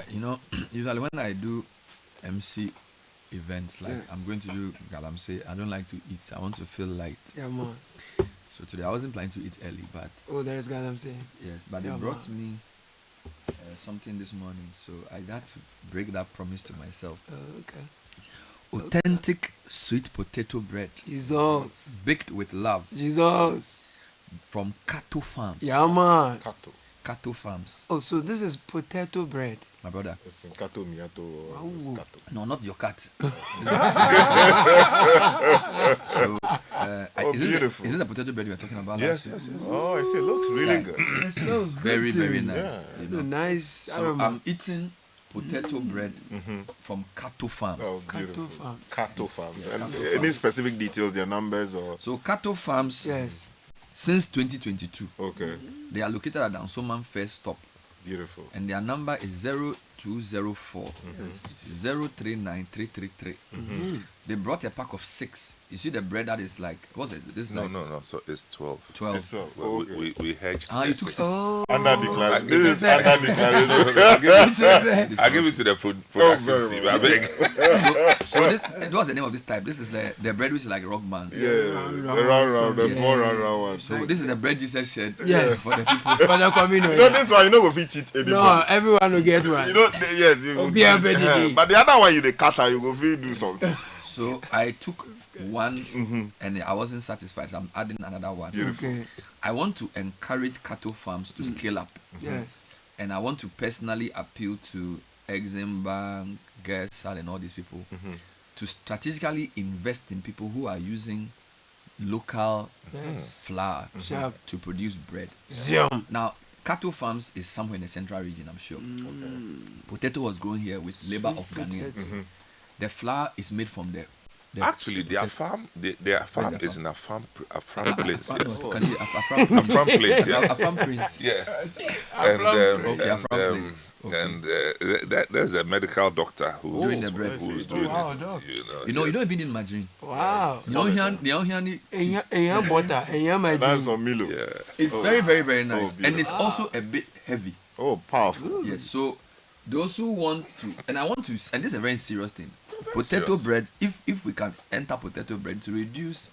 You know, usually when I do MC events, like I'm going to do galamsey, I don't like to eat. I want to feel light. Yeah, man. So today I wasn't planning to eat early, but Oh, there's God, I'm saying. yes, but they brought me something this morning, so I had to break that promise to myself. Okay. Authentic sweet potato bread, Jesus. baked with love, Jesus. from cattle farms. Yeah, man. Cattle farms, Oh, so this is potato bread. my brother. It's in Kato, Miato, or Wow. Kato. No, not your cat. So, Oh, is, it beautiful. is it the potato bread we were talking about? Yes, last week? yes. Oh, I see. It looks really like- good. It smells It's very, good very too. nice. Yeah. you It's a know. nice So aroma. I'm eating potato bread from cattle farms. Oh, Cattle beautiful. farm. Cattle farms. And cattle any farms. specific details, their numbers, or So cattle farms, Yes. since 2022, okay, they are located at Dansoman First Stop, beautiful. and their number is 0204 039333. They brought a pack of 6. You see the bread that is like, what's it? This is No, like no. So it's 12. 12. It's well, Well, okay. we hedged. Ah, you took 6. 6. Oh. Under declaration. give This is it- under declaration. I give it to the production very team. well. I beg. So this, what's the name of this type? This is the bread which is like rock bands. Yeah, the round, the Yes. small round one. So this is the bread Jesus said Yes. for the people. For the community. You know this one, you know, go fit cheat No, anybody. everyone will get one. You know, yes, you go. Obi Abedi. But the other one, you the cutter, you go fit do something. So I took one and I wasn't satisfied. So I'm adding another one. Okay. I want to encourage cattle farms to scale up, Yes. and I want to personally appeal to Exim Bank, Gersal, and all these people to strategically invest in people who are using local Yes. flour Sharp. to produce bread. Zion. Now, cattle farms is somewhere in the central region, I'm sure. Potato was grown here with labor of Ghanaians. potato. The flour is made from the Actually, their farm is in a farm place. Yes. Can you, A farm place. a Yes. farm prince. Yes. And Okay, a farm place. Okay. and there's a medical doctor who's Doing the bread. who's Oh, doing wow, it. doc. You know, You know, you yes. don't even need margarine. Wow. You don't hear any tea. And butter. And That's margarine. on Milo. Yeah. It's very, very, very nice. beautiful. And it's also a bit heavy. Oh, powerful. Yes. So those who want to, and I want to, and this is a very serious thing. Potato serious. bread, if we can enter potato bread to reduce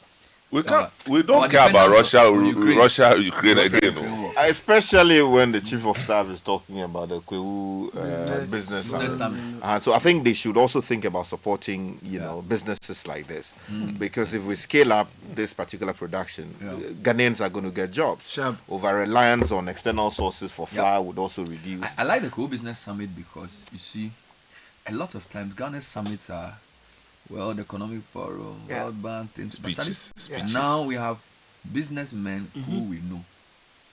We can't. We our don't care about dependence Russia, on Ukraine. Ukraine again. Ukraine No. war. Especially when the chief of staff is talking about the Kwewu business Business summit. summit. So I think they should also think about supporting, you know, businesses like this, because if we scale up this particular production, Ghanaians are going to get jobs. Sharp. Over reliance on external sources for flour would also reduce. I like the co-business summit because you see, a lot of times Ghana's summits are World Economic Forum, Yeah. World Bank, things. But Speeches. now we have businessmen who we know.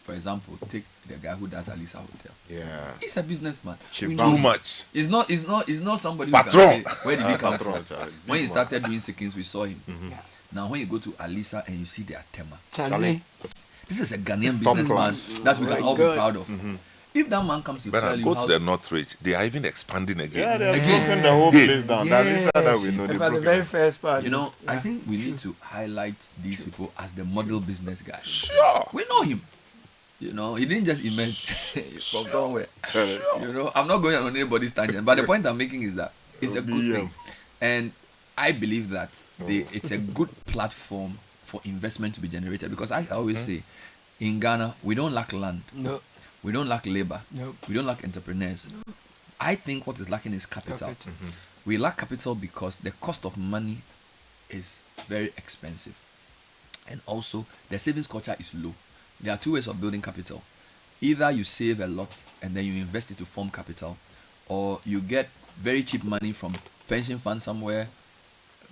For example, take the guy who does Alisa Hotel. Yeah. He's a businessman. Chief We Bank. know Too him. much. It's not somebody Patron. who can say, where did he come Patron, from? child. When he Big started doing Sikins, we saw him. Now when you go to Alisa and you see their tema, Charlie. this is a Ghanaian Tom businessman that we My can all be God. proud of. If that man comes to But tell I you go how to the North Ridge. They are even expanding Yeah, again. they have Again. broken the whole Again. place down. That is that we know. In They fact, the broke very it. first part. you know, I think we need to highlight these people as the model business guys. Sure. We know him. You know, he didn't just emerge from somewhere. You know, I'm not going on anybody's tangent, but the point I'm making is that it's a good thing, and I believe that it's a good platform for investment to be generated, because I always say, in Ghana we don't lack land, No. we don't lack labor, Nope. we don't lack entrepreneurs. I think what is lacking is capital. Capital. We lack capital because the cost of money is very expensive, and also the savings culture is low. There are two ways of building capital. Either you save a lot and then you invest it to form capital, or you get very cheap money from pension fund somewhere,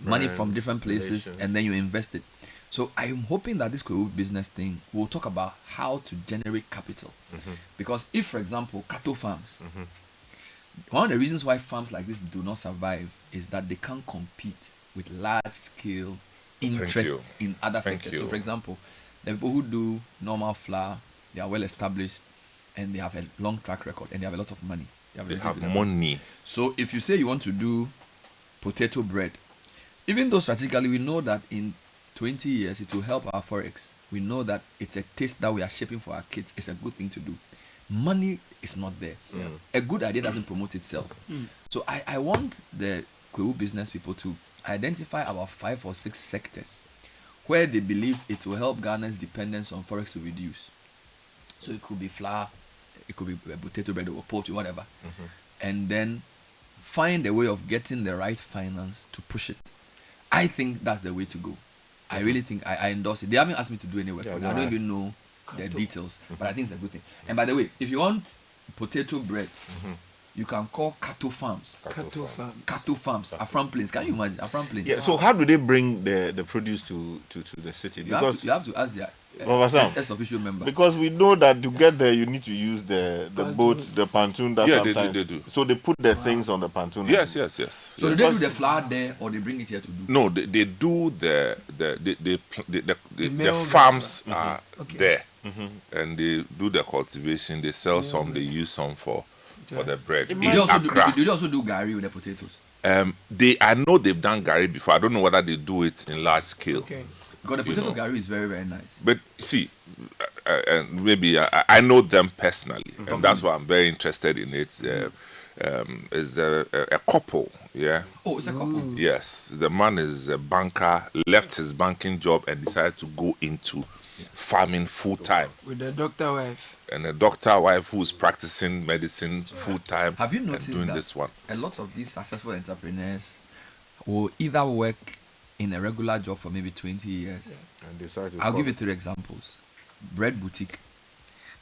money from different places, relations. and then you invest it. So I'm hoping that this Kwewu business thing will talk about how to generate capital. Because if, for example, cattle farms, one of the reasons why farms like this do not survive is that they can't compete with large scale interests in other Thank sectors. So you. for example, the people who do normal flour, they are well established and they have a long track record and they have a lot of money. They relative have level. money. So if you say you want to do potato bread, even though strategically we know that in 20 years it will help our forex, we know that it's a taste that we are shaping for our kids. It's a good thing to do. money is not there. A good idea doesn't promote itself. So I want the Kwewu business people to identify about 5 or 6 sectors where they believe it will help Ghana's dependence on forex to reduce. So it could be flour, it could be potato bread or poultry, whatever. And then find a way of getting the right finance to push it. I think that's the way to go. I really think I endorse it. They haven't asked me to do any work on it. I don't even know the details, but I think it's a good thing. And by the way, if you want potato bread, you can call cattle farms. Cattle farms. Afram Plains. Can you imagine? Afram Plains. Yeah. So how do they bring the produce to the city? You have to ask their official member. Because we know that to get there, you need to use the boats, the pontoon. That sometimes. They do. So they put the things on the pontoon. Yes. So do they do the flour there, or they bring it here to do? No, they do the farms are there, and they do the cultivation. They sell some. They use some for the bread. Do they also do gari with the potatoes? I know they've done gari before. I don't know whether they do it in large scale. Okay. Because the potato gari is very, very nice. But see, and maybe I know them personally, and that's why I'm very interested in it. Is a couple, yeah. Oh, it's a couple. Yes, the man is a banker, left his banking job and decided to go into farming full time. With the doctor wife. And a doctor wife who's practicing medicine full time. Have you noticed doing that this one? A lot of these successful entrepreneurs will either work in a regular job for maybe 20 years. And decide to I'll give you 3 examples. Bread boutique.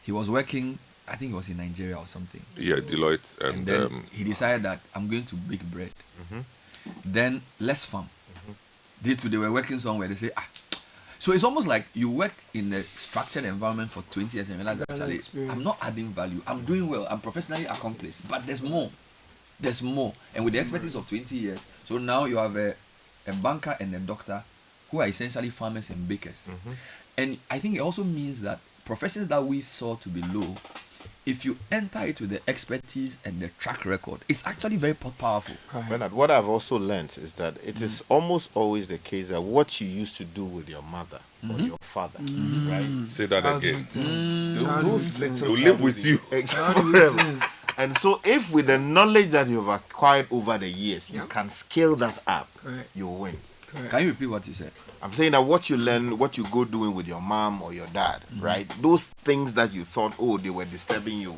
He was working, I think it was in Nigeria or something. Yeah, Deloitte. And then he decided that I'm going to bake bread. Then Less Farm. They were working somewhere. They say, So it's almost like you work in a structured environment for 20 years and realize that actually I'm not adding value. I'm doing well. I'm professionally accomplished. But there's more. There's more. And with the expertise of 20 years, so now you have a banker and a doctor who are essentially farmers and bakers. And I think it also means that professions that we saw to be low, if you enter it with the expertise and the track record, it's actually very powerful. Bernard, what I've also learned is that it is almost always the case that what you used to do with your mother or your father, right? Say that again. Those little Will live with you. forever. And so if with the knowledge that you've acquired over the years, you can scale that up, you'll win. Can you repeat what you said? I'm saying that what you learn, what you go doing with your mom or your dad, right? Those things that you thought, they were disturbing you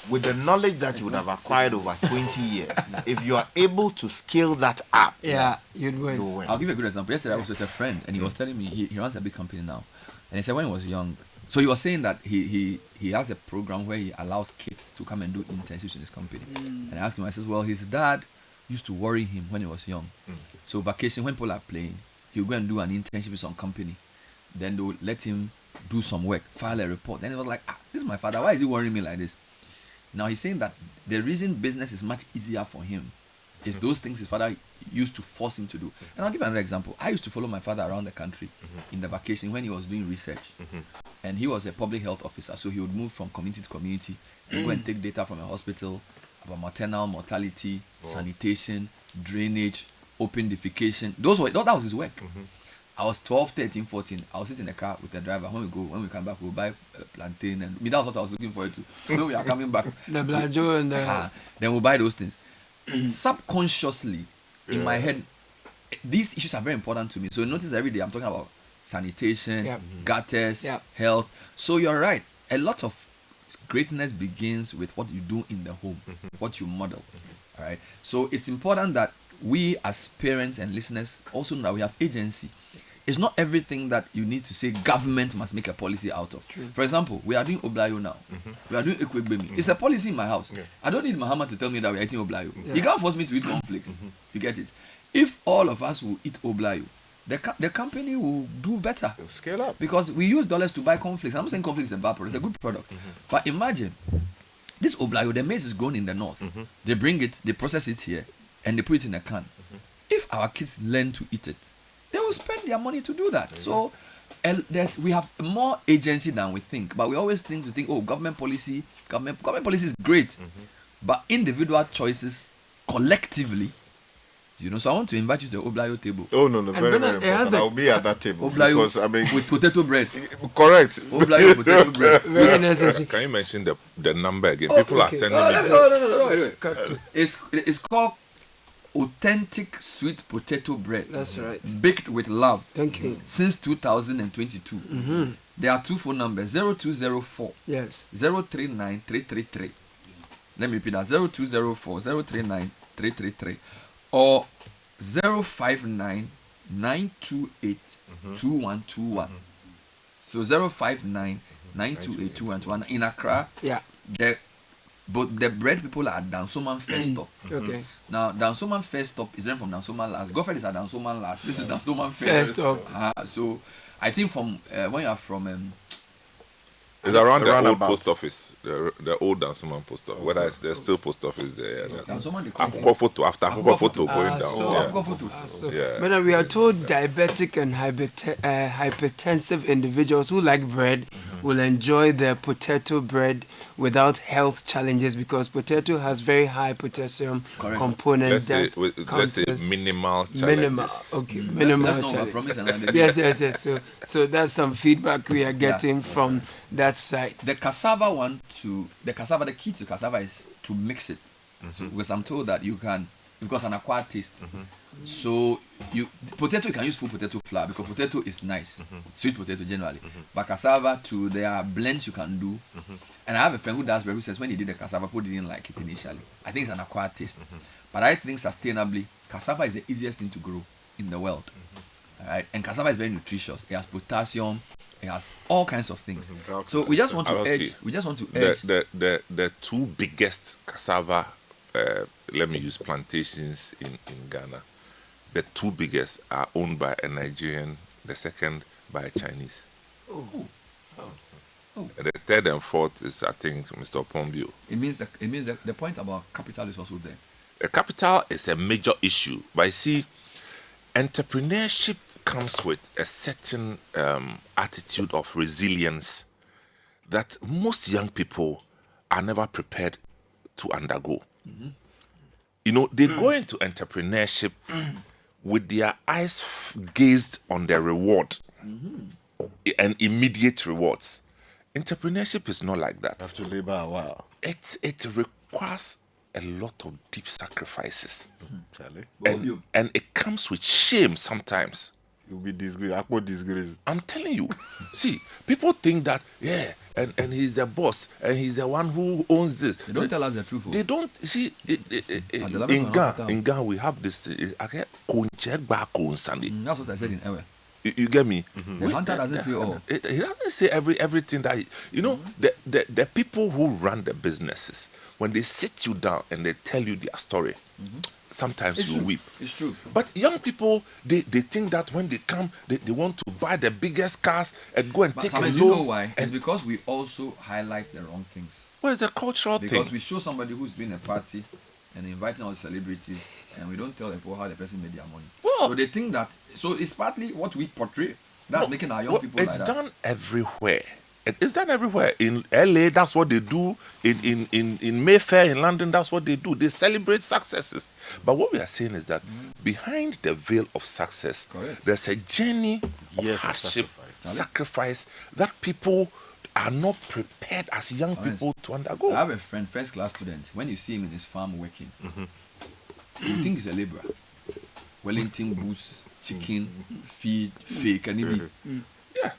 with the knowledge that you would have acquired over 20 years, if you are able to scale that up, you'd win. you'll win. I'll give you a good example. Yesterday I was with a friend and he was telling me he runs a big company now. And he said when he was young, so he was saying that he has a program where he allows kids to come and do internships in his company. And I asked him, I said, well, his dad used to worry him when he was young. So vacation, when people are playing, he'll go and do an internship with some company. Then they'll let him do some work, file a report. Then he was like, this is my father. Why is he worrying me like this? Now he's saying that the reason business is much easier for him is those things his father used to force him to do. And I'll give another example. I used to follow my father around the country in the vacation when he was doing research. And he was a public health officer, so he would move from community to community and go and take data from a hospital about maternal mortality, sanitation, drainage, open defecation. That was his work. I was 12, 13, 14. I was sitting in the car with the driver. When we come back, we'll buy plantain. And that was what I was looking forward to. When we are coming back, The blajo and the... then we'll buy those things. Subconsciously, in my head, these issues are very important to me. So notice every day I'm talking about sanitation, gutters, health. So you're right. A lot of greatness begins with what you do in the home, what you model. All right. So it's important that we as parents and listeners also know that we have agency. It's not everything that you need to say government must make a policy out of. For example, we are doing Oblayo now. We are doing Ekwegbemi. It's a policy in my house. I don't need Muhammad to tell me that we are eating Oblayo. He can't force me to eat cornflakes. You get it? If all of us will eat Oblayo, the company will do better. It'll scale up. Because we use dollars to buy cornflakes. I'm not saying cornflakes is a bad product. It's a good product. But imagine, this Oblayo, the maize is grown in the north. They bring it, they process it here, and they put it in a can. If our kids learn to eat it, they will spend their money to do that. So we have more agency than we think. But we always think, government policy is great. But individual choices collectively, you know. So I want to invite you to the Oblayo table. Oh no, And very, Bernard, very it has important. a- I'll be at that table Oblayo because I mean, with potato bread. correct. Oblayo potato bread. Very necessary. Can you mention the number again? Oh, People are okay. sending No, me. no, wait. Cut to- It's called authentic sweet potato bread. That's right. Baked with love. Thank you. Since 2022. There are 2 phone numbers: 0204 Yes. 039 333. Let me repeat that: 0204 039 333 or 059 928 2121. So 059 928 2121. In Accra, Yeah. the bread people are Dansoman first stop. Okay. Now Dansoman first stop is different from Dansoman last. Godfrey is at Dansoman last. This is Dansoman First first. stop. So I think from when you are from It's around the old Roundabout. post office, the old Dansoman post office. Whether there's still post office there. Dansoman, they call it. Akoko photo after Akoko photo going down. So yeah. I've got photo. So, Yeah. But we are told diabetic and hypertensive individuals who like bread will enjoy the potato bread without health challenges because potato has very high potassium Correct. component Let's say, that let's say counters- minimal challenges. minimal. Okay, minimal Let's not challenge. promise another. Yes. So that's some feedback we are getting from that side. The key to cassava is to mix it. So because I'm told that you can, because an acquired taste. So potato you can use full potato flour because potato is nice, sweet potato generally. But cassava too, there are blends you can do. And I have a friend who does bread who says when he did the cassava, people didn't like it initially. I think it's an acquired taste. But I think sustainably, cassava is the easiest thing to grow in the world. Alright, and cassava is very nutritious. It has potassium. It has all kinds of things. So we just want to I'll ask edge. you. We just want to edge. The 2 biggest cassava, let me use plantations in Ghana. The 2 biggest are owned by a Nigerian, the second by a Chinese. Oh. The 3rd and 4th is, I think, Mr. Pombio. It means the point about capital is also there. The capital is a major issue, but you see, entrepreneurship comes with a certain attitude of resilience that most young people are never prepared to undergo. You know, they go into entrepreneurship with their eyes gazed on the reward and immediate rewards. Entrepreneurship is not like that. Have to labor a while, It requires a lot of deep sacrifices, Charlie. and it comes with shame sometimes. You'll be disgraced. Akpo disgraced. I'm telling you. See, people think that and he's the boss and he's the one who owns this. They don't tell us the truth. They don't see in Ghana we have this. That's what I said in Ewe. You get me? The hunter doesn't say all. He doesn't say everything that you know. The people who run the businesses, when they sit you down and they tell you their story, sometimes you weep. It's true. But young people, they think that when they come, they want to buy the biggest cars and go and But take a Simon, loan. you know why? It's because we also highlight the wrong things. Well, it's a cultural Because thing. we show somebody who's doing a party and inviting all the celebrities, and we don't tell people how the person made their money. Well- So they think that. So it's partly what we portray. That's making our young people It's like that. done everywhere. It's done everywhere. In LA, that's what they do. In Mayfair, in London, that's what they do. They celebrate successes. But what we are saying is that behind the veil of success, Correct. there's a journey of Yes, of hardship, sacrifice. sacrifice that people are not prepared as young people to undergo. I have a friend, first class student. When you see him in his farm working, you think he's a laborer. Wellington boots, chicken, feed, fake, and he be. Yeah.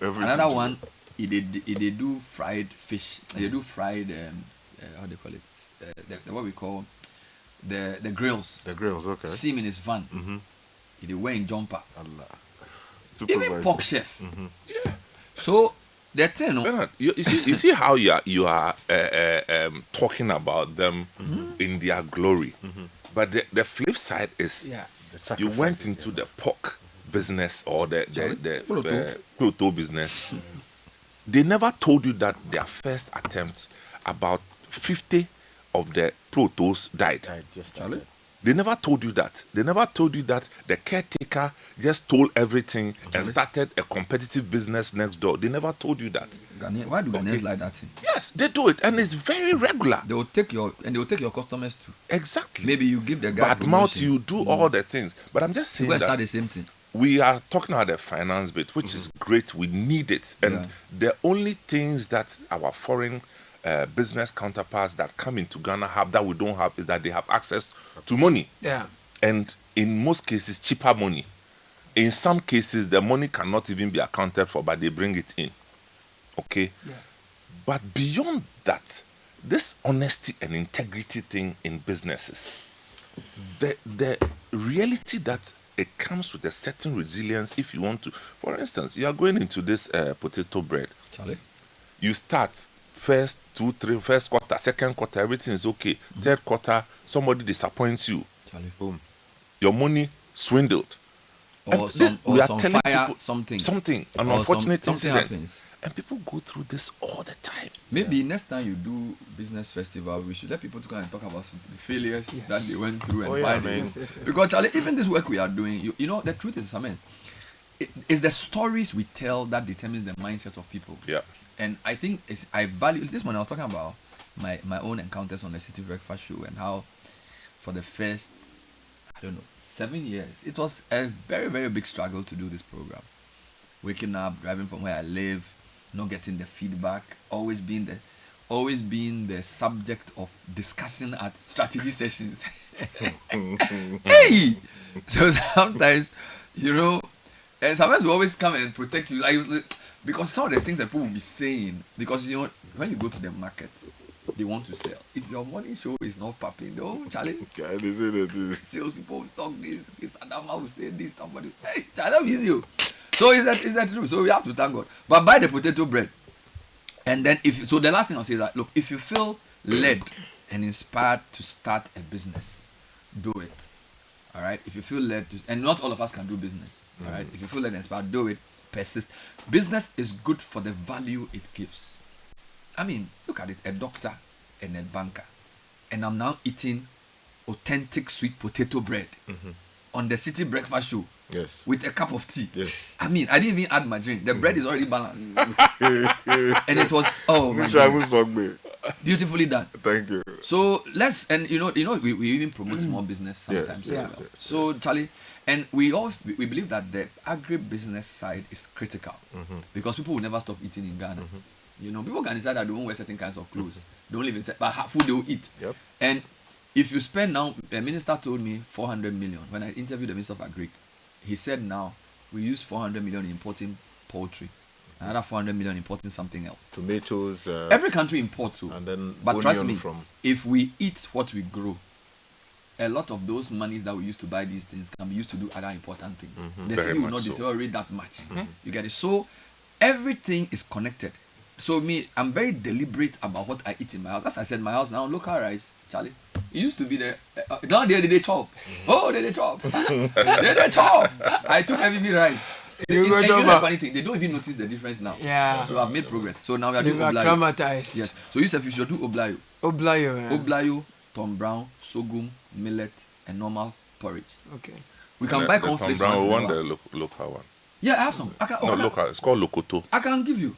Another one, he did do fried fish. They do fried, how do they call it? What we call the grills. The grills, okay. See him in his van. He wearing jumper. Allah. Even Supervisor. pork chef. Yeah. So the thing, no, Bernard, you see how you are talking about them in their glory, but the flip side is you went into the pork business or the Pluto business. They never told you that their first attempt, about 50 of the Plutos died. Right, just Charlie. They never told you that. They never told you that the caretaker just stole everything and started a competitive business next door. They never told you that. Why do Ghanaians like that thing? Yes, they do it, and it's very regular. They will take your customers too. Exactly. Maybe you give the guy Bad mouth, promotion. you do all the things. But I'm just saying You guys that start the same thing. we are talking about the finance bit, which is great. We need it. And Yeah. the only things that our foreign business counterparts that come into Ghana have that we don't have is that they have access to money. Yeah. And in most cases, cheaper money. In some cases, the money cannot even be accounted for, but they bring it in. Okay? Yeah. But beyond that, this honesty and integrity thing in businesses, the reality that it comes with a certain resilience if you want to. For instance, you are going into this potato bread. Charlie? You start first quarter, second quarter, everything is okay. Third quarter, somebody disappoints you. Charlie. Boom. Your money swindled. Or And some, we or are some telling fire, people something. an Or unfortunate something incident. happens. And people go through this all the time. Maybe next time you do business festival, we should let people to come and talk about some the failures that they went through and why they. Because Charlie, even this work we are doing, you know, the truth is, it's the stories we tell that determines the mindsets of people. Yeah. And I think I value this one. I was talking about my own encounters on the City Breakfast Show and how for the first 7 years it was a very, very big struggle to do this program. Waking up, driving from where I live, not getting the feedback, always being the subject of discussion at strategy sessions. Hey! So sometimes, and sometimes we always come and protect you, because some of the things that people will be saying, because when you go to the market, they want to sell. If your morning show is not popping, Charlie, sales people will talk this Adama will say this, somebody, hey, Charlie, is you. So is that true? So we have to thank God. But buy the potato bread. And then the last thing I'll say is that, look, if you feel led and inspired to start a business, do it. All right? If you feel led to, and not all of us can do business. All right? If you feel led and inspired, do it. Persist. Business is good for the value it gives. I mean, look at it, a doctor and a banker. And I'm now eating authentic sweet potato bread on the City Breakfast Show. Yes. With a cup of tea. Yes. I mean, I didn't even add my drink. The bread is already balanced. And it was, oh my God, beautifully done. Thank you. So let's, and we even promote small business sometimes as well. So Charlie, and we believe that the agri-business side is critical because people will never stop eating in Ghana. People can decide that they won't wear certain kinds of clothes. They don't live in, but food they will eat. Yep. And if you spend now, the minister told me 400 million when I interviewed the Minister of Agri. He said now we use 400 million importing poultry, another 400 million importing something else. Tomatoes. Every country imports, and then but trust me, from... if we eat what we grow, a lot of those monies that we used to buy these things can be used to do other important things. The Very city will much not so. deteriorate that much. You get it? So everything is connected. So I'm very deliberate about what I eat in my house. As I said, my house now, local rice, Charlie. It used to be the now they chop. Oh, they chop. They chop. I took MVB rice. The funny thing, they don't even notice the difference now. Yeah. So I've made progress. So now we are You doing are oblayo. traumatized. Yes. So you should do oblayo. Oblayo, Tom Brown, sorghum, millet, and normal porridge. Okay. We can buy cornflakes. Brown, once in a one, while. the local one. Yeah, I have some. Local. It's called Lokoto. I can give you.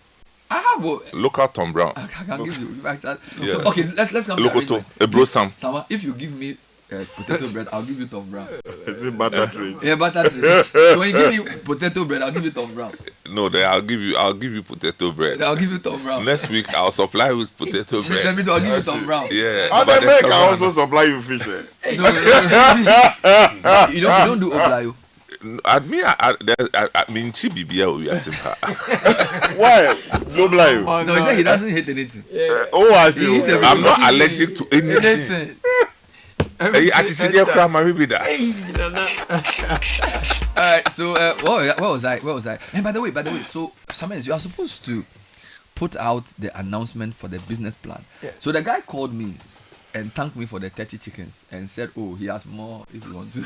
I have. Local Tom Brown. I can give you. Yeah. So, okay, let's come to Lokoto. arrangement. Ebro Sam. Sama, if you give me potato bread, I'll give you Tom Brown. Is it butter trade? Yeah, butter trade. So when you give me potato bread, I'll give you Tom Brown. No, I'll give you potato bread. I'll give you Tom Brown. Next week I'll supply with potato bread. I'll give you Tom Brown. Yeah. And but they make Tom I Brown- also supply you fish. No. You don't do oblayo. I mean, Chibibia, we are simple. Why? No blind. No, he said he doesn't hate anything. Oh, I see. He eats everything. I'm not allergic to anything. Listen. Hey, actually, they cry my baby that. Alright, so where was I? And by the way, so Samuel, you are supposed to put out the announcement for the business plan. Yeah. So the guy called me and thanked me for the 30 chickens and said, oh, he has more if you want to.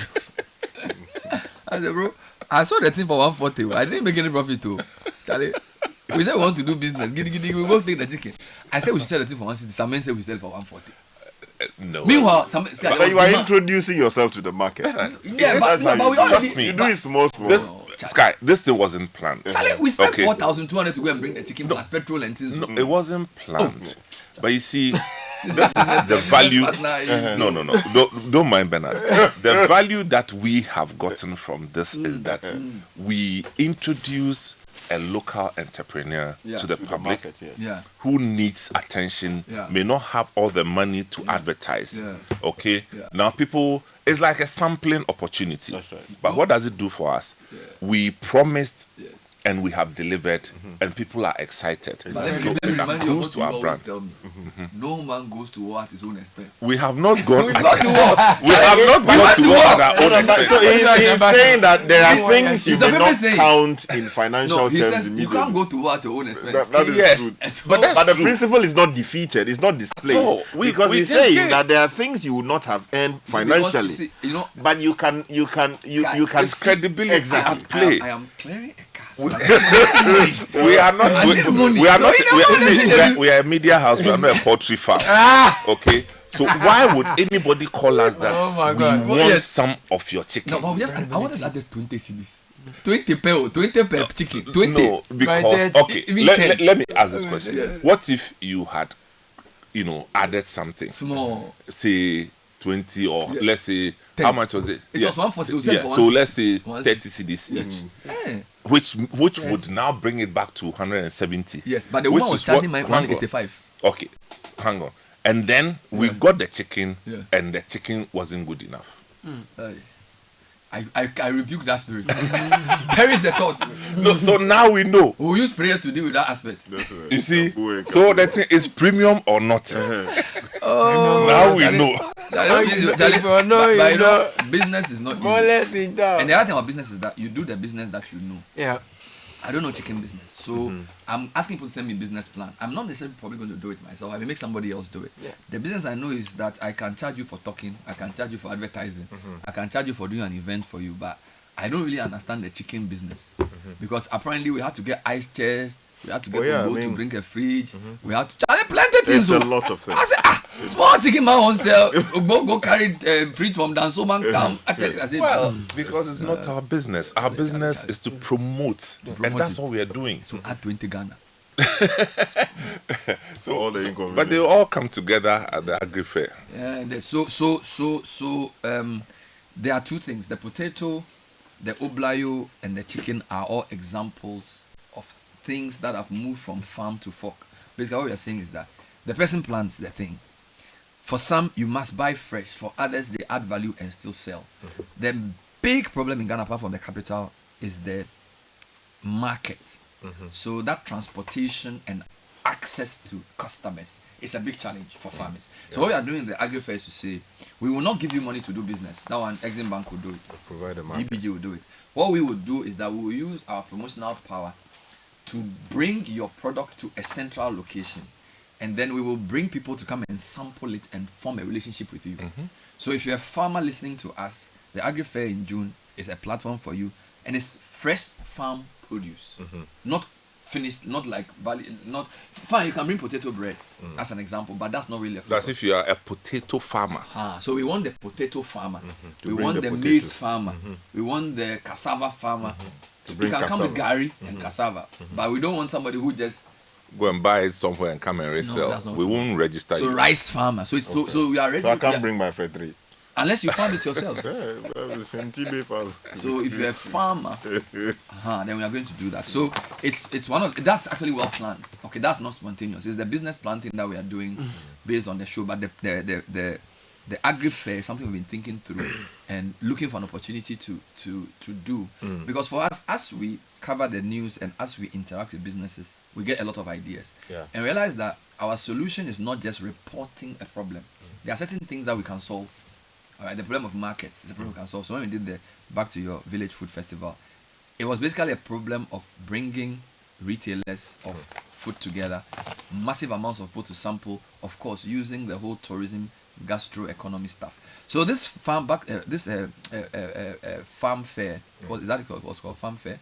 I said, bro, I saw the thing for 140. I didn't make any profit too. Charlie, we said we want to do business. Giddy, we go take the chicken. I said we should sell the thing for 160. Some men said we sell it for 140. No. Meanwhile, But you are introducing yourself to the market. Yeah, That's how but you we do it. already Trust me. You do it small. This Charlie. Sky, this thing wasn't planned. Charlie, we spent Okay. 4,200 to go and bring the chicken plus petrol and things. No, it wasn't planned. But you see, this is the value. No. Don't mind Bernard. The value that we have gotten from this is that we introduce a local entrepreneur to the public Yeah. who needs attention, Yeah. may not have all the money to advertise. Yeah. Okay? Yeah. Now people, it's like a sampling opportunity. That's right. But what does it do for us? We promised and we have delivered, and people are excited. But let So me it remind you of goes what to you our always brand. tell me. No man goes to war at his own expense. We have not gone. We've got to war. We have not gone to war at our own expense. So he's saying that there are things you He's a may not famous saying. count in financial No, he terms says you immediately. can't go to war at your own expense. That is Yes. true. So- But that's But the true. principle is not defeated. It's not displayed. No, because we he's just saying did. that there are things you would not have earned because, financially. see, you know, But you can It's see- credibility Exactly. at play. I am clearing a cast. We are not. I need money. We are So not. you know what I'm saying? We are a media house. We are not a poultry farm. Okay. So why would anybody call us that? Oh my we God. want Yes. some of your chicken. No, but I wanted to just 20 CDs. 20 per chicken. 20. No, because Right, okay. even Let, 10. let me ask this question. Yeah. What if you had, added something? Small. Say 20 or Yeah. let's say 10. how much was it? It was 140, we said Yeah. for So 160. let's say 160. 30 CDs each. Eh. Which would now bring it back to 170. Yes, but the Which woman was is charging what- my hang on. 185. Okay, hang on. And then we got the chicken, Yeah. and the chicken wasn't good enough. I rebuke that spirit. Perish the thought. No, so now we know. We'll use prayers to deal with that aspect. You see, so the thing is premium or not. Oh, Now we Charlie, know. Charlie, If you Charlie, know, but you you know, business is not More or easy. less in town. And the other thing about business is that you do the business that you know. Yeah. I don't know chicken business, so I'm asking people to send me a business plan. I'm not necessarily probably going to do it myself. I may make somebody else do it. Yeah. The business I know is that I can charge you for talking, I can charge you for advertising, I can charge you for doing an event for you, but I don't really understand the chicken business because apparently we had to get ice chest, we had to get a boat to bring a fridge, we had to charge plenty things. It's a So lot of things. I said, small chicken man won't sell. Go carry fridge from down. So man come. Actually, I said, Well, because it's not our business. Our business is to promote, and that's what we are doing. so add 20 Ghana. So, all the so- inconvenience. but they all come together at the agri fair. Yeah, there are two things: the potato, the oblayo, and the chicken are all examples of things that have moved from farm to fork. Basically, what we are saying is that the person plants the thing. For some, you must buy fresh. For others, they add value and still sell. The big problem in Ghana, apart from the capital, is the market. So that transportation and access to customers is a big challenge for farmers. So what we are doing in the agri fair is to say, we will not give you money to do business. That one, Exim Bank will do it. Provide a market. DBG will do it. What we will do is that we will use our promotional power to bring your product to a central location, and then we will bring people to come and sample it and form a relationship with you. So if you're a farmer listening to us, the agri fair in June is a platform for you, and it's fresh farm produce, not finished, not like not fine. You can bring potato bread as an example, but that's not really a That's flavor. if you are a potato farmer. So we want the potato farmer, we bring want the the potatoes. maize farmer, we want the cassava farmer. To We bring can come with cassava. Gary and cassava, but we don't want somebody who just Go and buy it somewhere and come and resell. that's not We true. won't register so you. rice farmer. So it's so we are ready. So I we can't are- bring my factory. unless you farm it yourself. So So if you're a farmer, then we are going to do that. So it's one of that's actually well planned. Okay, that's not spontaneous. It's the business plan thing that we are doing based on the show. But the agri fair is something we've been thinking through and looking for an opportunity to do. Because for us, as we cover the news and as we interact with businesses, we get a lot of ideas. Yeah. And realize that our solution is not just reporting a problem. There are certain things that we can solve. All right, the problem of markets is a problem we can solve. So when we did the Back to Your Village Food Festival, it was basically a problem of bringing retailers of food together, massive amounts of food to sample, of course, using the whole tourism, gastro economy stuff. So this farm farm fair, what is that called? What's called farm fair?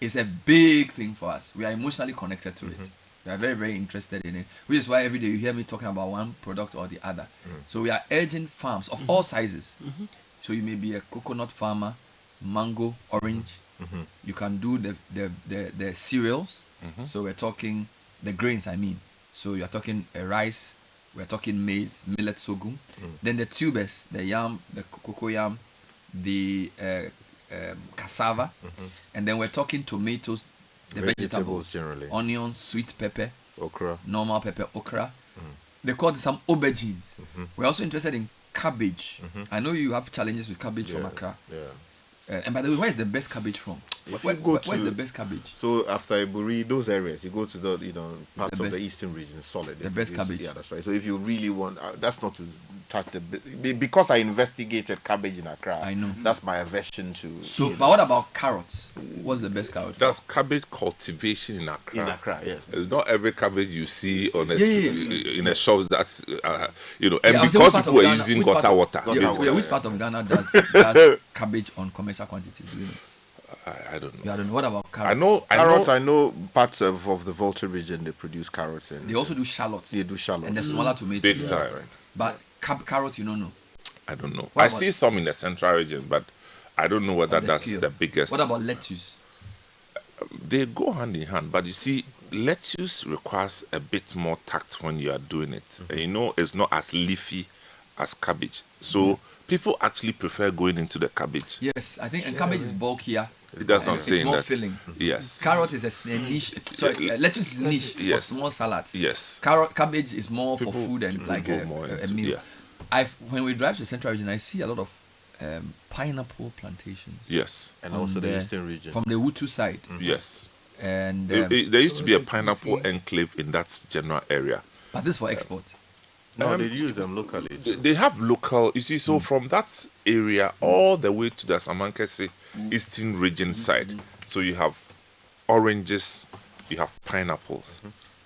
Is a big thing for us. We are emotionally connected to it. We are very, very interested in it, which is why every day you hear me talking about one product or the other. So we are urging farms of all sizes. So you may be a coconut farmer, mango, orange. You can do the cereals. So we're talking the grains, I mean. So you're talking rice, we're talking maize, millet, sorghum. Then the tubers, the yam, the cocoa yam, the cassava. And then we're talking tomatoes, the vegetables generally. Onions, sweet pepper, Okra. normal pepper, okra. They call it some aubergines. We're also interested in cabbage. I know you have challenges with cabbage from Accra. Yeah. And by the way, where is the best cabbage from? If Where, you go where's to- the best cabbage? So after Iburi, those areas, you go to the parts the of the best. eastern region, solid. The best cabbage. Yeah, that's right. So if you really want, that's not to touch because I investigated cabbage in Accra. I know. That's my aversion to. So, but what about carrots? What's the best carrot? That's cabbage cultivation in Accra. in Accra, yes. It's not every cabbage you see on a Yeah. in a shop that's and I'm saying because which part people of are Ghana- using which part gutter of- water. Gutter Yeah, water, which yeah. part of Ghana does cabbage on commercial quantity? Do you know? I don't know. Yeah, I don't know. What about carrots? Carrots, I know parts of the Volta region they produce carrots and They also do shallots. they do shallots. And the smaller tomatoes. Big Yeah. time. But carrots, you don't know. I don't know. What I about- see some in the central region, but I don't know whether On the that's scale. the biggest. What about lettuce? They go hand in hand, but you see, lettuce requires a bit more tact when you are doing it. It's not as leafy as cabbage. So people actually prefer going into the cabbage. Yes, I think and cabbage is bulkier. That's what I'm It's saying. more that, filling. Yes. Carrot is a niche. Sorry, lettuce is niche Yes. for small salads. Yes. Cabbage is more for People- food and people like go a, more a into- meal. yeah. When we drive to the central region, I see a lot of pineapple plantations Yes. and on also the the- eastern region. from the Wutu side. Yes. And There used to be a pineapple enclave in that general area. but this for export. No, they use them locally. They have local, you see, so from that area all the way to the Samankese eastern region side. So you have oranges, you have pineapples.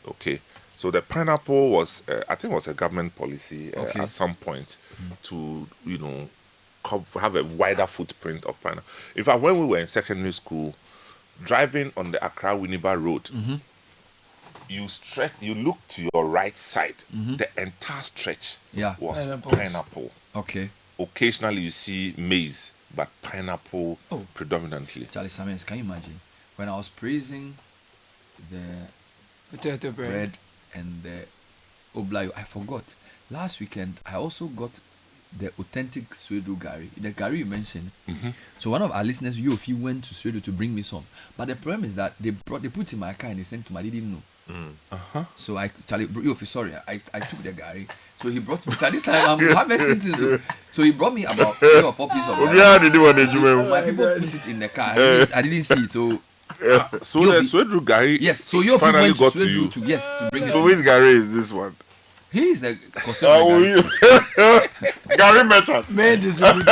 Okay. So the pineapple was, I think, was a government policy Okay. at some point to, have a wider footprint of pineapple. In fact, when we were in secondary school, driving on the Accra Winneba Road, you look to your right side, the entire stretch Yeah. was Pineapples. pineapple. Okay. Occasionally you see maize, but pineapple Oh. predominantly. Charlie Simmons, can you imagine? When I was praising the Potato bread. bread and the oblayo, I forgot. Last weekend, I also got the authentic Swedo Gari. The Gari you mentioned. So one of our listeners, Yofi, went to Swedo to bring me some. But the problem is that they put it in my car and they sent to me. I didn't know. So Charlie, Yofi, sorry, I took the Gari. So he brought me. Charlie, this time I'm harvesting things. So he brought me about 3 or 4 pieces of Gari. My people put it in the car. I didn't see it. So So Yofi- the Swedru guy yes, so Yofi finally went to got to you. Swedo to bring it. So to which me. Gary is this one? He is the custodian. Gary merchant. Made this really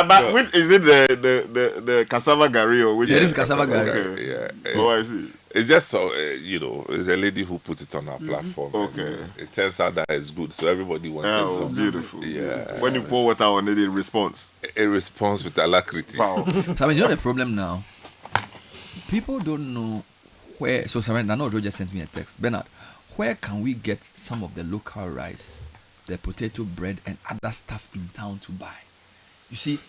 But which, is it the cassava Gary or which? Yeah, this is cassava Gari. Okay. Yeah. Oh, I see. It's just so it's a lady who put it on our platform. and, Okay. it turns out that it's good, so everybody wanted Oh, some. beautiful. Yeah. When you pour water on it, it responds. A response with alacrity. Wow. So, you know the problem now? People don't know where. So, Samantha, I know Joe just sent me a text. Bernard, where can we get some of the local rice, the potato bread, and other stuff in town to buy? You see,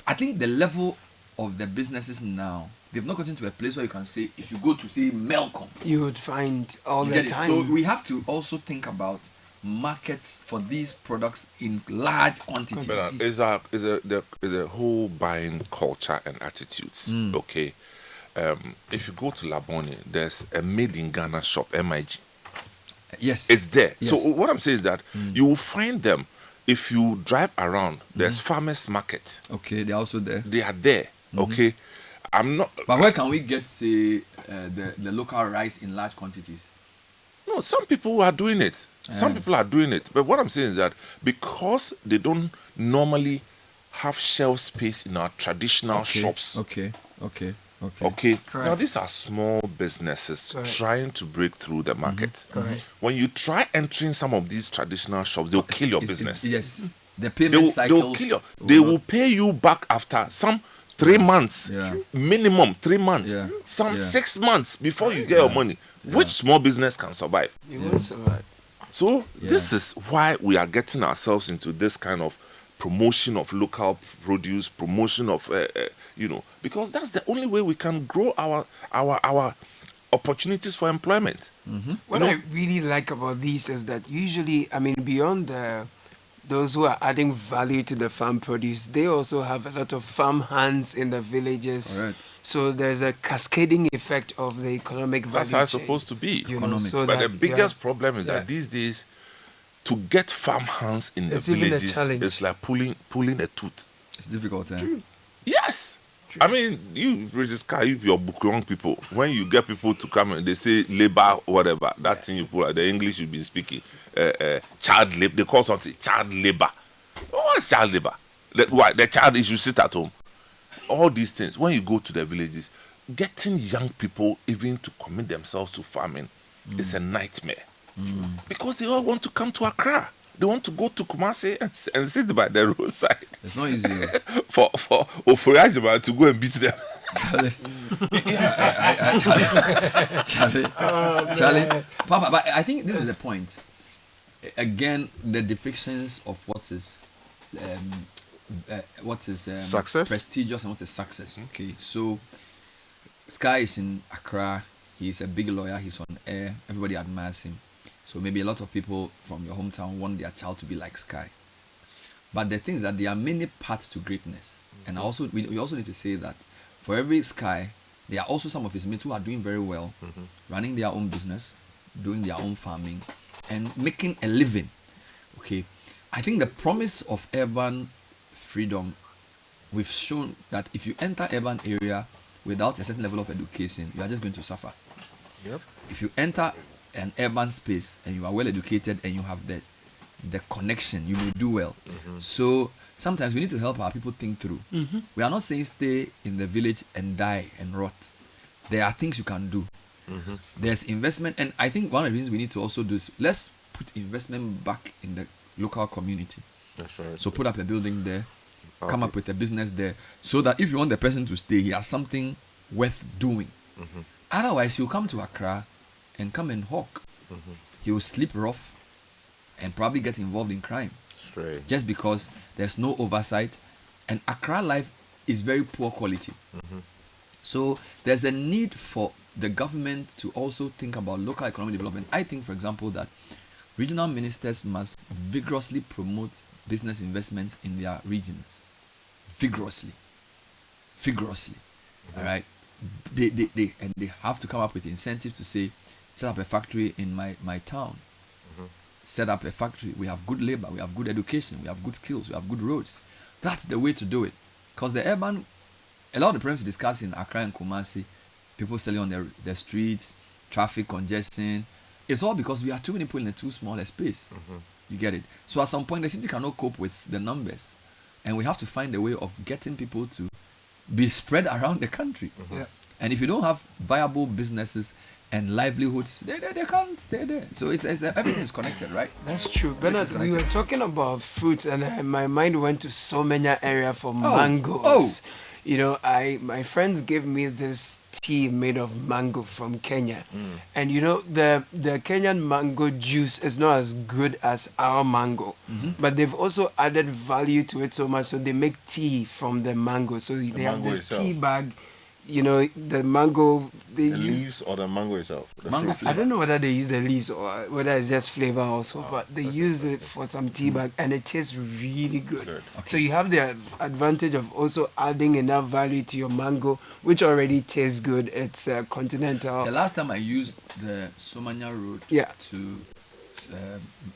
I think the level of the businesses now, they've not gotten to a place where you can say, if you go to say Melcom, you would find all you the get it. time. So we have to also think about markets for these products in large quantities. But it's the whole buying culture and attitudes. Okay. If you go to Labone, there's a made in Ghana shop, MIG. Yes. It's there. Yes. So what I'm saying is that you will find them if you drive around. There's farmers market. Okay, they're also there. They are there. Okay. I'm not. But where can we get, say, the local rice in large quantities? No, some people are doing it. Some people are doing it. But what I'm saying is that because they don't normally have shelf space in our traditional shops. Okay. Okay. Correct. Now these are small businesses Correct. trying to break through the market. Correct. When you try entering some of these traditional shops, they'll kill your business. Yes. The They payment will, cycles. they'll kill you. They will pay you back after some 3 months, Yeah. minimum 3 months, Yeah. some Yeah. 6 months before you get your money. which small business can survive? You won't survive. So this is why we are getting ourselves into this kind of promotion of local produce, promotion of because that's the only way we can grow our opportunities for employment. What I really like about these is that usually, I mean, beyond those who are adding value to the farm produce, they also have a lot of farm hands in the villages. Correct. So there's a cascading effect of the economic value That's how it's chain, supposed to be. you know, Economics. so But the that- biggest problem is Yeah. that these days, to get farm hands in the It's even a villages, challenge. it's like pulling a tooth. It's difficult. Yes. I mean, you register your book young people. When you get people to come and they say labor, whatever, that thing you put, the English you've been speaking, child labor, they call something child labor. What's child labor? Why? The child is you sit at home. All these things, when you go to the villages, getting young people even to commit themselves to farming is a nightmare. Because they all want to come to Accra. They want to go to Kumasi and sit by the roadside It's not easy. for Oforiajima to go and beat them. Charlie. Charlie. Papa, but I think this is the point. Again, the depictions of what is Success? prestigious and what is success. Okay, so Sky is in Accra. He's a big lawyer. He's on air. Everybody admires him. So maybe a lot of people from your hometown want their child to be like Sky. But the thing is that there are many paths to greatness. And also we also need to say that for every Sky, there are also some of his mates who are doing very well, running their own business, doing their own farming, and making a living. Okay. I think the promise of urban freedom, we've shown that if you enter urban area without a certain level of education, you are just going to suffer. Yep. If you enter an urban space and you are well educated and you have the connection, you will do well. So sometimes we need to help our people think through. We are not saying stay in the village and die and rot. There are things you can do. There's investment, and I think one of the reasons we need to also do is let's put investment back in the local community. That's right. So put up a building there, come up with a business there, so that if you want the person to stay, he has something worth doing. Otherwise, he'll come to Accra and come and hawk. He will sleep rough and probably get involved in crime Straight. just because there's no oversight. And Accra life is very poor quality. So there's a need for the government to also think about local economic development. I think, for example, that regional ministers must vigorously promote business investments in their regions. Vigorously. All right. They have to come up with incentives to say, set up a factory in my town. Set up a factory. We have good labor, we have good education, we have good skills, we have good roads. That's the way to do it. Because the urban, a lot of the problems we discuss in Accra and Kumasi, people selling on the streets, traffic congestion, it's all because we are too many people in a too small a space. You get it? So at some point, the city cannot cope with the numbers. And we have to find a way of getting people to be spread around the country. Yeah. And if you don't have viable businesses and livelihoods, they can't stay there. So it's everything is connected, right? That's true. Bernard, we connected. were talking about fruits, and my mind went to so many areas for mangoes. Oh. You know, my friends gave me this tea made of mango from Kenya. And you know, the Kenyan mango juice is not as good as our mango. But they've also added value to it so much, so they make tea from the mango. So they have mango this itself. tea bag, you know, the mango, they The use, leaves or the mango itself? The Mango fruit. I don't know whether they use the leaves or whether it's just flavor also, but they use it for some tea bag and it tastes really good. Good. So you have the advantage of also adding enough value to your mango, which already tastes good. It's continental. The last time I used the Somanya Road Yeah. to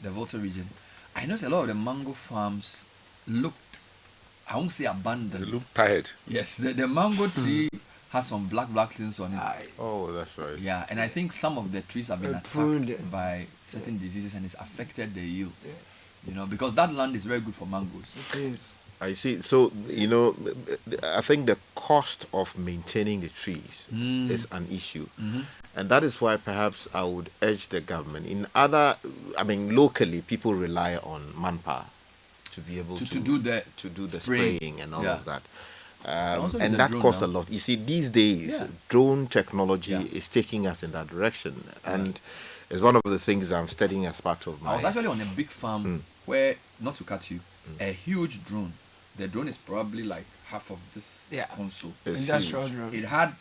the Volta region, I noticed a lot of the mango farms looked, I won't say They abandoned. look tired. Yes, the mango tree had some black things on it. Oh, that's right. Yeah, and I think some of the trees have been Pruned. attacked by certain diseases and it's affected the yields. You know, because that land is very good for mangoes. It is. I see. So, you know, I think the cost of maintaining the trees is an issue. And that is why perhaps I would urge the government. Locally, people rely on manpower to be able To do the to do the spraying. spraying and all Yeah. of that. also use and a that drone costs now. a lot. You see, these days, Yeah. drone technology Yeah. is taking us in that direction, and it's one of the things I'm studying as part of my. I was actually on a big farm where, not to cut you, a huge drone. The drone is probably like half of this Yeah. console. It's Industrial huge. drone. It had,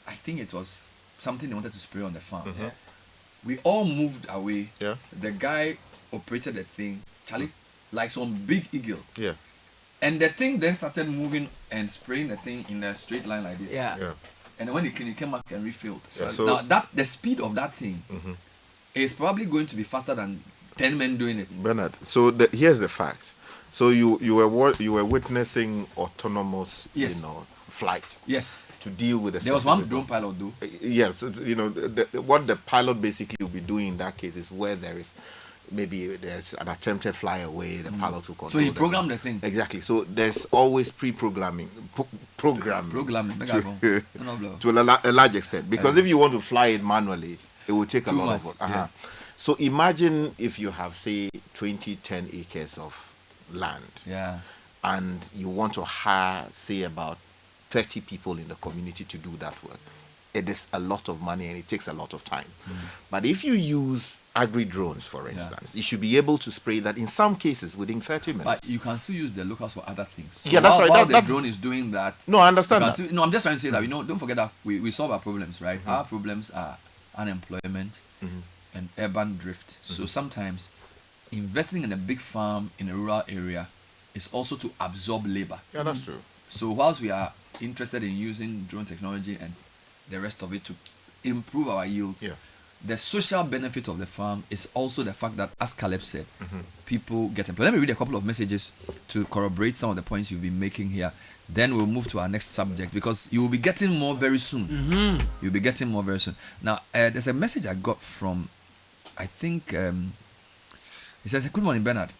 I think it was something they wanted to spray on the farm. Yeah. We all moved away. Yeah. The guy operated the thing, Charlie, like some big eagle. Yeah, And the thing then started moving and spraying the thing in a straight line like this. Yeah. yeah. And when it came back and refilled. Yeah, so- now that the speed of that thing is probably going to be faster than 10 men doing it. Bernard. So here's the fact. So you were witnessing autonomous, Yes. flight Yes. to deal with the. There was one specific drone pilot though. Yes, what the pilot basically will be doing in that case is where there's an attempted flyaway, the pilot will control. So he programmed the thing. Exactly. So there's always pre-programming, programming Programming. to, No, no, to a large extent. Because if you want to fly it manually, it will take a Too lot much, of. yes. So imagine if you have, say, 10 acres of land, Yeah. and you want to hire, say, about 30 people in the community to do that work. It is a lot of money and it takes a lot of time. But if you use agri drones, for instance, you should be able to spray that in some cases within 30 minutes. But you can still use the locals for other things. So Yeah, that's right. While That's- the drone is doing that. No, I understand you that. can still- no, I'm just trying to say that, don't forget that we solve our problems, right? Our problems are unemployment and urban drift. So sometimes investing in a big farm in a rural area is also to absorb labor. Yeah, that's true. So whilst we are interested in using drone technology and the rest of it to improve our yields, Yeah. the social benefit of the farm is also the fact that, as Caleb said, people get employed. Let me read a couple of messages to corroborate some of the points you've been making here. Then we'll move to our next subject because you will be getting more very soon. You'll be getting more very soon. Now, there's a message I got from, I think, it says, "Good morning, Bernard.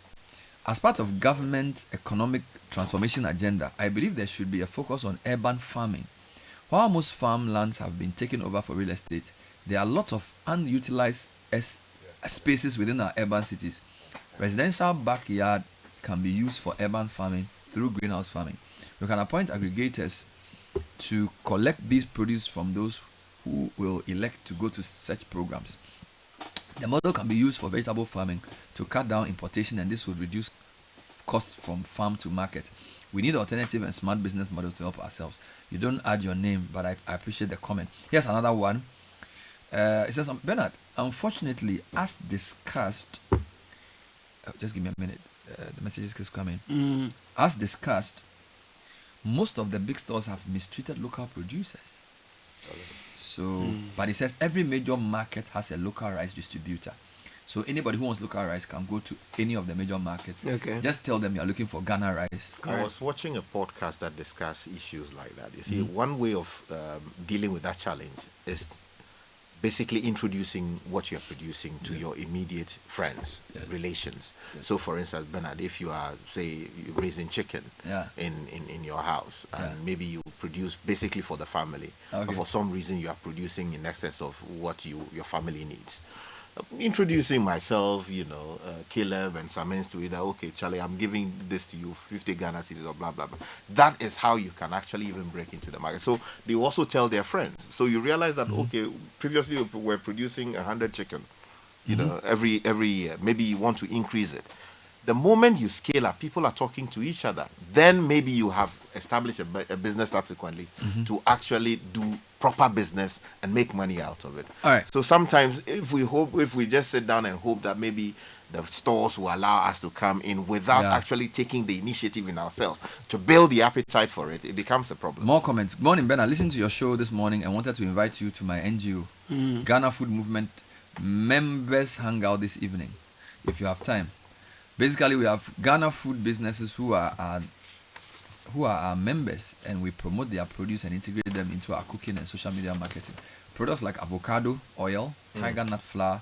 As part of government economic transformation agenda, I believe there should be a focus on urban farming. While most farmlands have been taken over for real estate, there are lots of unutilized spaces within our urban cities. Residential backyard can be used for urban farming through greenhouse farming. We can appoint aggregators to collect these produce from those who will elect to go to such programs. The model can be used for vegetable farming to cut down importation, and this would reduce costs from farm to market. We need alternative and smart business models to help ourselves." You don't add your name, but I appreciate the comment. Here's another one. It says, "Bernard, unfortunately, as discussed," just give me a minute. The messages keep coming. As discussed, most of the big stores have mistreated local producers. So, but it says every major market has a local rice distributor. So anybody who wants local rice can go to any of the major markets. Okay. Just tell them you're looking for Ghana rice. I was watching a podcast that discussed issues like that. You see, one way of dealing with that challenge is basically introducing what you're producing to your immediate friends, relations. So, for instance, Bernard, if you are, say, you're raising chicken in your house, and maybe you produce basically for the family, but for some reason you are producing in excess of what your family needs. Introducing myself, Caleb and Samens to either, okay, Charlie, I'm giving this to you, 50 Ghana cedis or blah, blah, blah. That is how you can actually even break into the market. So they also tell their friends. So you realize that, okay, previously we were producing 100 chicken, every year. Maybe you want to increase it. The moment you scale up, people are talking to each other. Then maybe you have established a business subsequently to actually do proper business and make money out of it. All right. So sometimes if we just sit down and hope that maybe the stores will allow us to come in without actually taking the initiative in ourselves to build the appetite for it, it becomes a problem. More comments. Good morning, Ben. I listened to your show this morning and wanted to invite you to my NGO, Ghana Food Movement members hangout this evening, if you have time. Basically, we have Ghana food businesses who are our members, and we promote their produce and integrate them into our cooking and social media marketing. Products like avocado oil, tiger nut flour,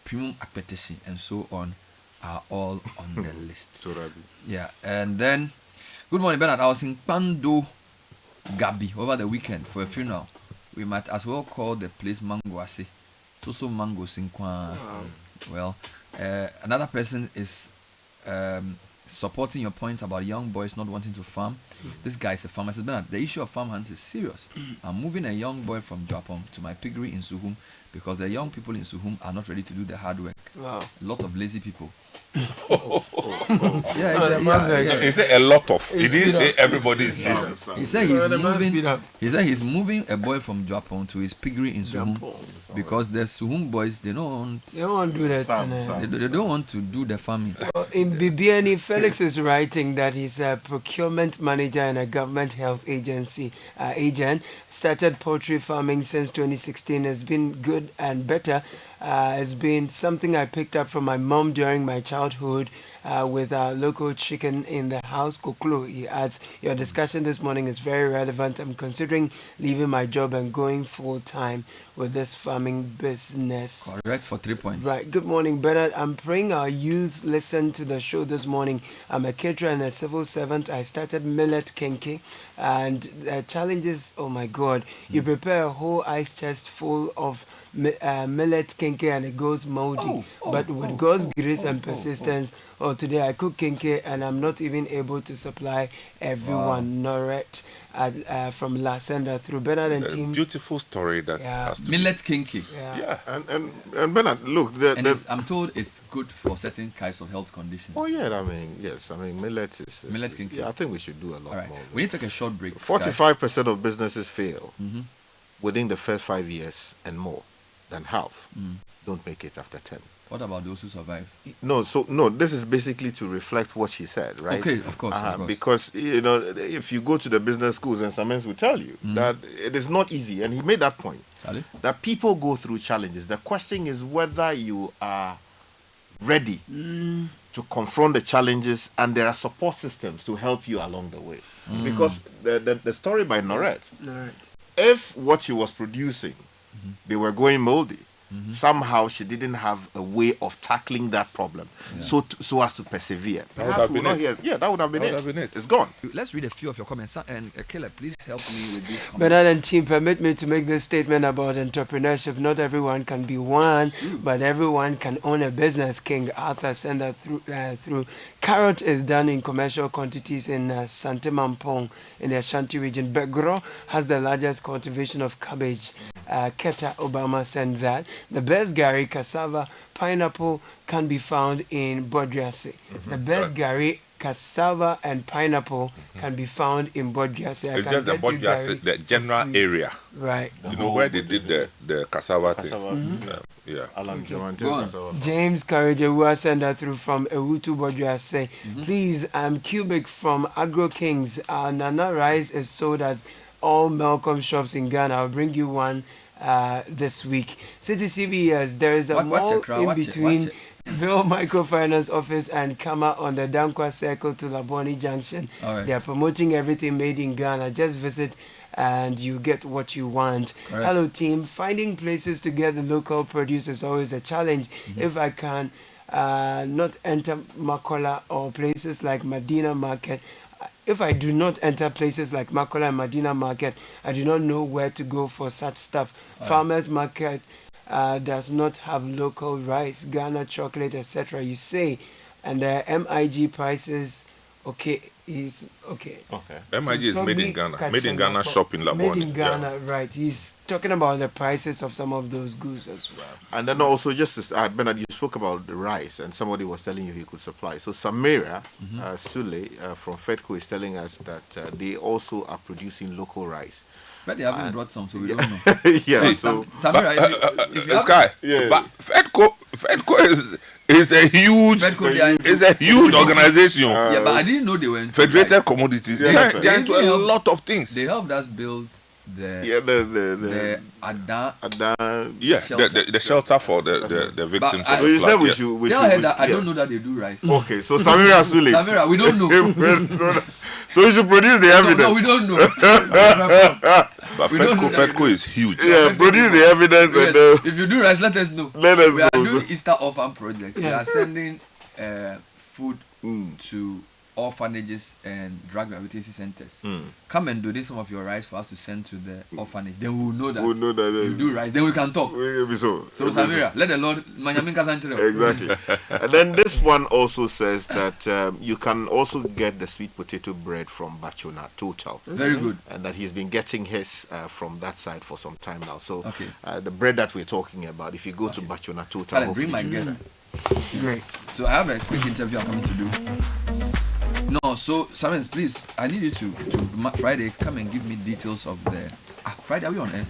premium akpetesi, and so on are all on the list. Yeah, and then, good morning, Bernard. I was in Pando Gabi over the weekend for a funeral. We might as well call the place Mangoase. So Mango Sinkwa. Well, another person is supporting your point about young boys not wanting to farm. This guy is a farmer. I said, Bernard, the issue of farmhands is serious. I'm moving a young boy from Japan to my piggery in Suhum because the young people in Suhum are not ready to do the hard work. Wow. A lot of lazy people. Yeah, He said a lot of. It is everybody is here. He said he's moving a boy from Japan to his piggery in Suhum because the Suhum boys they don't want to do that. They don't want to do the farming. In BBNE, Felix is writing that he's a procurement manager in a government health agency agent. Started poultry farming since 2016. Has been good and better. Has been something I picked up from my mom during my childhood with our local chicken in the house, Koklo. He adds, your discussion this morning is very relevant. I'm considering leaving my job and going full time with this farming business. Correct, for 3 points. Right. Good morning, Bernard. I'm praying our youth listen to the show this morning. I'm a caterer and a civil servant. I started Millet Kenke, and the challenges, oh my God, you prepare a whole ice chest full of millet kenke and it goes moldy. But with God's grace and persistence, today I cook kenke and I'm not even able to supply everyone. Noret from Lasenda through Bernard and team. Beautiful story that has to Millet kinky. Yeah, and Bernard, look, I'm told it's good for certain kinds of health conditions. Oh yeah, yes, millet is millet kinky. Yeah, I think we should do a lot more. We need to take a short break. 45% of businesses fail within the first 5 years and more than half don't make it after 10. What about those who survive? No, this is basically to reflect what she said, right? Okay, of course. Because, if you go to the business schools, and Samens will tell you that it is not easy, and he made that point, that people go through challenges. The question is whether you are ready to confront the challenges, and there are support systems to help you along the way. Because the story by Noret, if what she was producing, they were going moldy, somehow she didn't have a way of tackling that problem, so as to persevere. That would have been it. Yeah, that would have been it. It's gone. Let's read a few of your comments. And Caleb, please help me with these comments. Bernard and team, permit me to make this statement about entrepreneurship. Not everyone can be one, but everyone can own a business. King Arthur sent that through. Carrot is done in commercial quantities in Santemampong in the Ashanti region. Begro has the largest cultivation of cabbage. Keta Obama sent that. The best Gary, cassava, pineapple can be found in Bodriase. The best Gary, cassava, and pineapple can be found in Bodriase. It's just the Bodriase, the general area. Right. You know where they did the cassava thing. Yeah. James Karejewa sent that through from Ewutu Bodriase. Please, I'm Cubic from Agro Kings. Nana rice is sold at all Malcolm shops in Ghana. I'll bring you one this week. City CBS, there is a mall in between Ville Microfinance Office and Kama on the Dankwa Circle to Laboni Junction. They are promoting everything made in Ghana. Just visit and you get what you want. Hello team, finding places to get the local produce is always a challenge. If I can not enter Makola or places like Medina Market, if I do not enter places like Makola and Medina Market, I do not know where to go for such stuff. Farmers Market does not have local rice, Ghana chocolate, etc. You say, and the MIG prices, is okay. MIG is made in Ghana. Made in Ghana shop in Laboni. Made in Ghana, right. He's talking about the prices of some of those goods as well. And then also, just to add, Bernard, you spoke about the rice, and somebody was telling you he could supply. So Samira Sule from FEDCO is telling us that they also are producing local rice. But they haven't brought some, so we don't know. So Samira, if you this guy, but FEDCO is a huge organization. But I didn't know they were into Federated Commodities. They are into a lot of things. They helped us build the shelter for the victims of the flood. Tell her that I don't know that they do rice. Okay, so Samira Sule. Samira, we don't know. So you should produce the evidence. No, we don't know. But FEDCO is huge. Yeah, produce the evidence. If you do rice, let us know. We are doing Easter Orphan Project. We are sending food to orphanages and drug rehabilitation centers. Come and donate some of your rice for us to send to the orphanage. Then we will know that, you do rice. Then we can talk. So Samira, let the Lord exactly. And then this one also says that you can also get the sweet potato bread from Bachona Total. Very good. And that he's been getting his from that side for some time now. So the bread that we're talking about, if you go to Bachona Total, I'll bring my guest. Great. So I have a quick interview I'm coming to do. No, so Simon, please, I need you to Friday come and give me details of the. Friday, are we on air?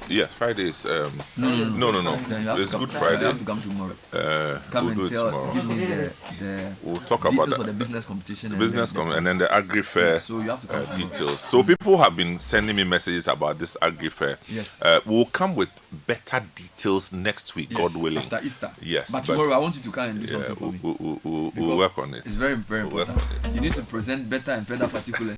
Yes, Friday is No. Then you have It's to come, Good Friday. You have to come tomorrow. Come We'll do and it tell, tomorrow. give me the We'll talk details about for the that. business competition. And then the agri fair So you have to come tomorrow. details. So people have been sending me messages about this agri fair. Yes. We'll come with better details next week, Yes, God willing. after Easter. Yes, But but- tomorrow I want you to come and do Yeah, something for me. we'll work on it. It's very, very We'll work important. on it. You need to present better and further particulars